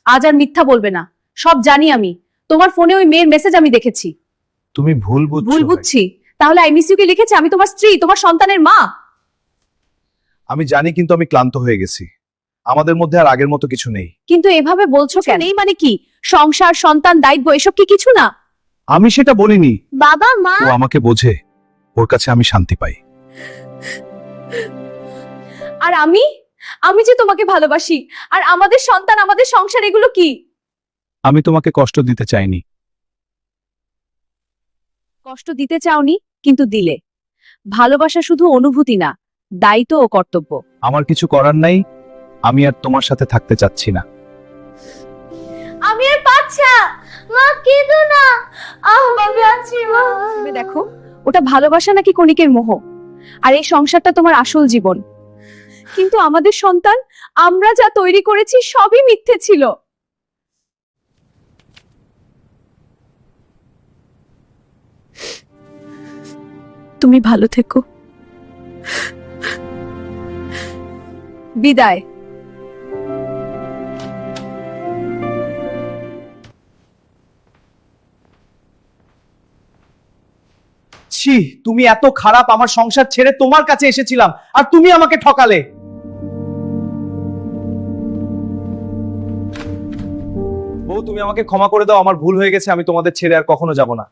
আজ আর মিথ্যা বলবে না, সব জানি আমি। তোমার ফোনে ওই মেয়ের মেসেজ আমি দেখেছি। তুমি ভুল বুঝছো। ভুল বুঝছি? তাহলে আই মিস ইউ কে লিখেছে আমি তোমার স্ত্রী, তোমার সন্তানের মা। আমি জানি, কিন্তু আমি ক্লান্ত হয়ে গেছি। আমাদের মধ্যে আর আগের মতো কিছু নেই। কিন্তু এভাবে বলছো কেন? নেই মানে কি? সংসার, সন্তান, দায়িত্ব এসব কি কিছু না? আমি সেটা বলিনি। বাবা মা। ও আমাকে বোঝে, ওর কাছে আমি শান্তি পাই। আর আমি আমি যে তোমাকে ভালোবাসি, আর আমাদের সন্তান, আমাদের সংসার, এগুলো কি? আমি তোমাকে কষ্ট দিতে চাইনি। কষ্ট দিতে চাওনি, কিন্তু দিলে। ভালোবাসা শুধু অনুভূতি না, দায়িত্ব ও কর্তব্য। আমার কিছু করার নাই, আমি আর তোমার সাথে থাকতে চাচ্ছি না। আমি আর পাচ্ছি না। মা কেঁদো না। আমি আছি মা। তুমি দেখো, ওটা ভালোবাসা নাকি কণিকের মোহ? আর এই সংসারটা তোমার আসল জীবন। কিন্তু আমাদের সন্তান, আমরা যা তৈরি করেছি সবই মিথ্যে ছিল। তুমি ভালো থেকো। বিদায়। ছি, তুমি এত খারাপ! আমার সংসার ছেড়ে তোমার কাছে এসেছিলাম আর তুমি আমাকে ঠকালে। বউ, তুমি আমাকে ক্ষমা করে দাও, আমার ভুল হয়ে গেছে, আমি তোমাদের ছেড়ে আর কখনো যাব না।